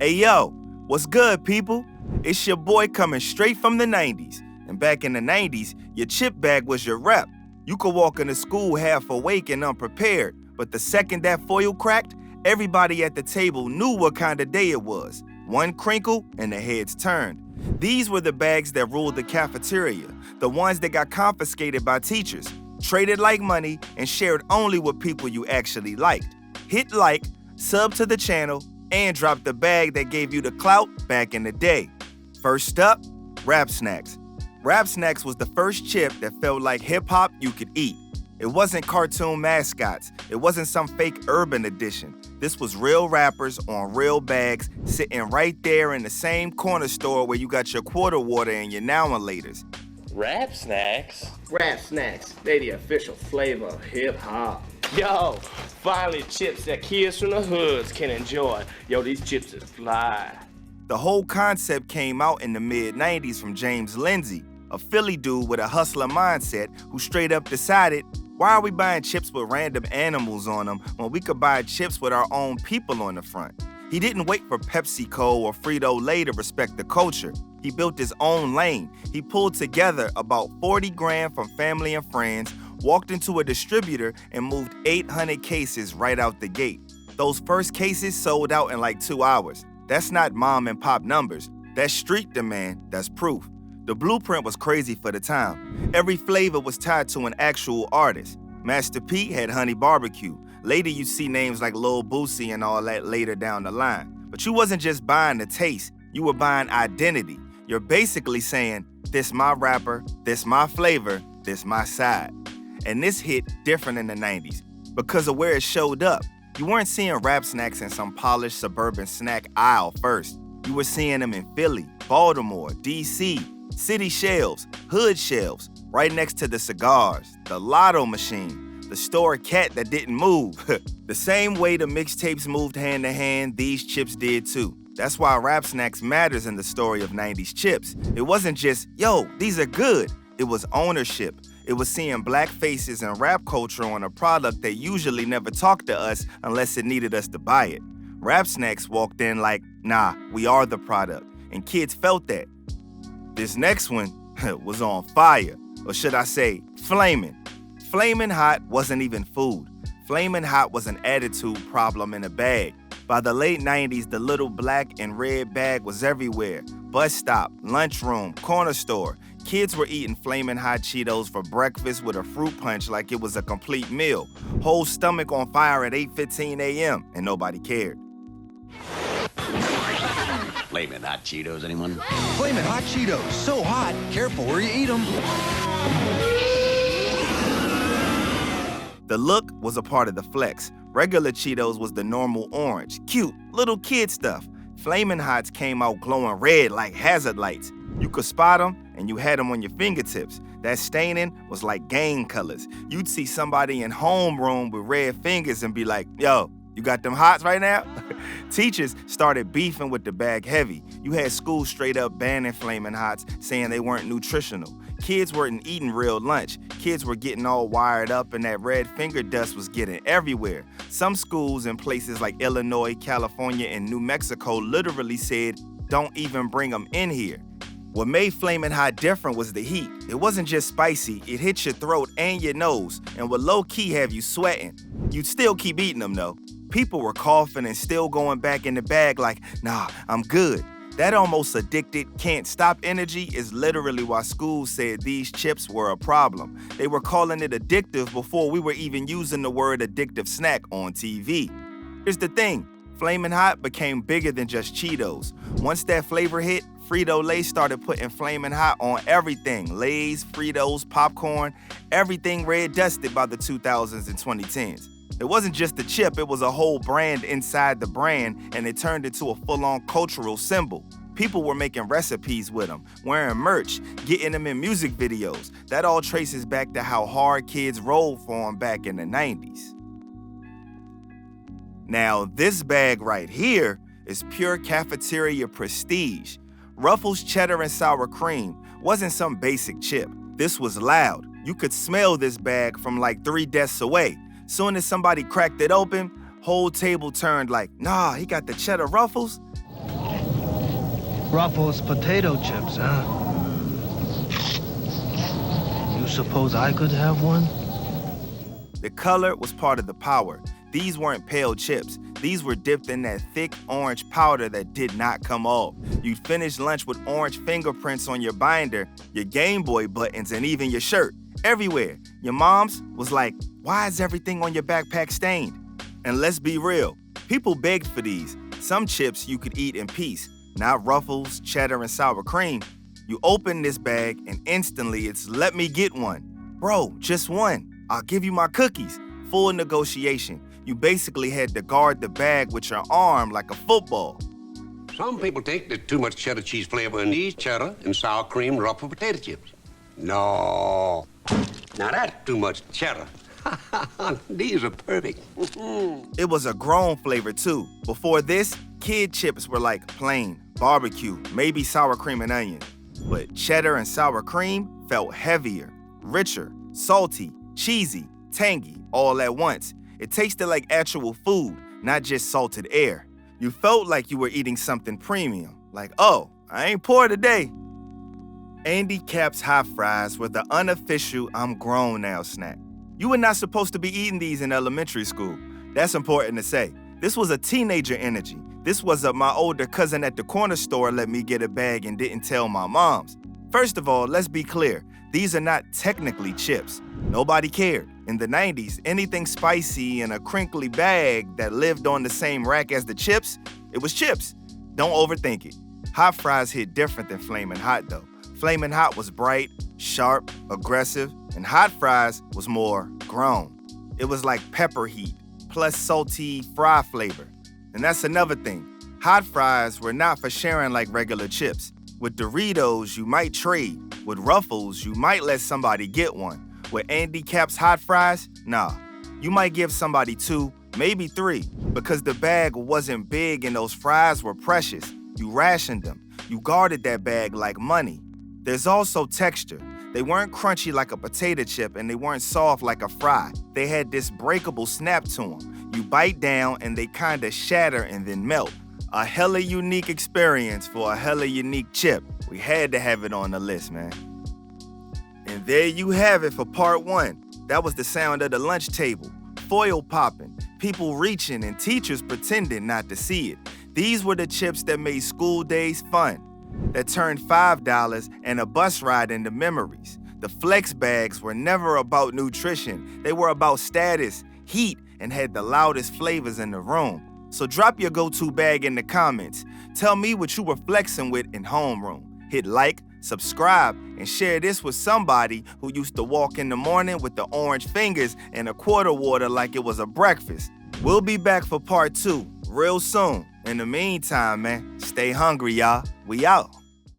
Hey yo, what's good, people? It's your boy coming straight from the 90s. And back in the 90s, your chip bag was your rep. You could walk into school half awake and unprepared, but the second that foil cracked, everybody at the table knew what kind of day it was. One crinkle and the heads turned. These were the bags that ruled the cafeteria, the ones that got confiscated by teachers, traded like money, and shared only with people you actually liked. Hit like, sub to the channel, and drop the bag that gave you the clout back in the day. First up, Rap Snacks. Rap Snacks was the first chip that felt like hip-hop you could eat. It wasn't cartoon mascots. It wasn't some fake urban edition. This was real rappers on real bags sitting right there in the same corner store where you got your quarter water and your now and laters. Rap Snacks? Rap Snacks, they the official flavor of hip-hop. Yo, finally chips that kids from the hoods can enjoy. Yo, these chips is fly. The whole concept came out in the mid-90s from James Lindsay, a Philly dude with a hustler mindset who straight up decided, why are we buying chips with random animals on them when we could buy chips with our own people on the front? He didn't wait for PepsiCo or Frito-Lay to respect the culture. He built his own lane. He pulled together about 40 grand from family and friends, walked into a distributor, and moved 800 cases right out the gate. Those first cases sold out in like 2 hours. That's not mom and pop numbers. That's street demand, that's proof. The blueprint was crazy for the time. Every flavor was tied to an actual artist. Master P had Honey Barbecue. Later you see names like Lil Boosie and all that later down the line. But you wasn't just buying the taste, you were buying identity. You're basically saying, this my rapper, this my flavor, this my side. And this hit different in the 90s because of where it showed up. You weren't seeing Rap Snacks in some polished suburban snack aisle first. You were seeing them in Philly, Baltimore, DC, city shelves, hood shelves, right next to the cigars, the lotto machine, the store cat that didn't move. The same way the mixtapes moved hand to hand, these chips did too. That's why Rap Snacks matters in the story of 90s chips. It wasn't just, yo, these are good. It was ownership. It was seeing black faces and rap culture on a product that usually never talked to us unless it needed us to buy it. Rap Snacks walked in like, nah, we are the product. And kids felt that. This next one was on fire. Or should I say, flaming. Flamin' Hot wasn't even food. Flamin' Hot was an attitude problem in a bag. By the late 90s, the little black and red bag was everywhere. Bus stop, lunchroom, corner store. Kids were eating Flamin' Hot Cheetos for breakfast with a fruit punch like it was a complete meal. Whole stomach on fire at 8:15 a.m. and nobody cared. Flamin' Hot Cheetos, anyone? Flamin' Hot Cheetos, so hot, careful where you eat them. The look was a part of the flex. Regular Cheetos was the normal orange, cute, little kid stuff. Flamin' Hots came out glowing red like hazard lights. You could spot them, and you had them on your fingertips. That staining was like gang colors. You'd see somebody in homeroom with red fingers and be like, yo, you got them hots right now? Teachers started beefing with the bag heavy. You had schools straight up banning Flamin' Hots, saying they weren't nutritional. Kids weren't eating real lunch. Kids were getting all wired up and that red finger dust was getting everywhere. Some schools in places like Illinois, California, and New Mexico literally said, don't even bring them in here. What made Flamin' Hot different was the heat. It wasn't just spicy, it hit your throat and your nose, and would low-key have you sweating. You'd still keep eating them though. People were coughing and still going back in the bag like, nah, I'm good. That almost addicted, can't stop energy is literally why schools said these chips were a problem. They were calling it addictive before we were even using the word addictive snack on TV. Here's the thing, Flamin' Hot became bigger than just Cheetos. Once that flavor hit, Frito-Lay started putting Flamin' Hot on everything. Lay's, Fritos, popcorn, everything red dusted by the 2000s and 2010s. It wasn't just a chip, it was a whole brand inside the brand, and it turned into a full-on cultural symbol. People were making recipes with them, wearing merch, getting them in music videos. That all traces back to how hard kids rolled for them back in the 90s. Now, this bag right here is pure cafeteria prestige. Ruffles Cheddar and Sour Cream wasn't some basic chip. This was loud. You could smell this bag from like 3 desks away. Soon as somebody cracked it open, whole table turned like, nah, he got the cheddar ruffles. Ruffles potato chips, huh? You suppose I could have one? The color was part of the power. These weren't pale chips. These were dipped in that thick orange powder that did not come off. You'd finish lunch with orange fingerprints on your binder, your Game Boy buttons, and even your shirt. Everywhere. Your mom's was like, why is everything on your backpack stained? And let's be real, people begged for these. Some chips you could eat in peace, not Ruffles, Cheddar, and Sour Cream. You open this bag and instantly it's let me get one. Bro, just one. I'll give you my cookies. Full negotiation. You basically had to guard the bag with your arm like a football. Some people think there's too much cheddar cheese flavor in these cheddar and sour cream Ruffles potato chips. No. Now that's too much cheddar. These are perfect. It was a grown flavor too. Before this, kid chips were like plain, barbecue, maybe sour cream and onion. But cheddar and sour cream felt heavier, richer, salty, cheesy, tangy, all at once. It tasted like actual food, not just salted air. You felt like you were eating something premium, like, oh, I ain't poor today. Andy Capp's hot fries were the unofficial I'm grown now snack. You were not supposed to be eating these in elementary school. That's important to say. This was a teenager energy. This was my older cousin at the corner store let me get a bag and didn't tell my moms. First of all, let's be clear. These are not technically chips. Nobody cared. In the 90s, anything spicy in a crinkly bag that lived on the same rack as the chips, it was chips. Don't overthink it. Hot fries hit different than Flamin' Hot though. Flamin' Hot was bright, sharp, aggressive, and hot fries was more grown. It was like pepper heat, plus salty fry flavor. And that's another thing. Hot fries were not for sharing like regular chips. With Doritos, you might trade. With Ruffles, you might let somebody get one. With Andy Capp's hot fries, nah. You might give somebody 2, maybe 3, because the bag wasn't big and those fries were precious. You rationed them. You guarded that bag like money. There's also texture. They weren't crunchy like a potato chip and they weren't soft like a fry. They had this breakable snap to them. You bite down and they kinda shatter and then melt. A hella unique experience for a hella unique chip. We had to have it on the list, man. And there you have it for part 1. That was the sound of the lunch table. Foil popping, people reaching, and teachers pretending not to see it. These were the chips that made school days fun, that turned $5 and a bus ride into memories. The flex bags were never about nutrition. They were about status, heat, and had the loudest flavors in the room. So drop your go-to bag in the comments. Tell me what you were flexing with in homeroom. Hit like, subscribe, and share this with somebody who used to walk in the morning with the orange fingers and a quarter water like it was a breakfast. We'll be back for part 2 real soon. In the meantime, man, stay hungry, y'all. We out.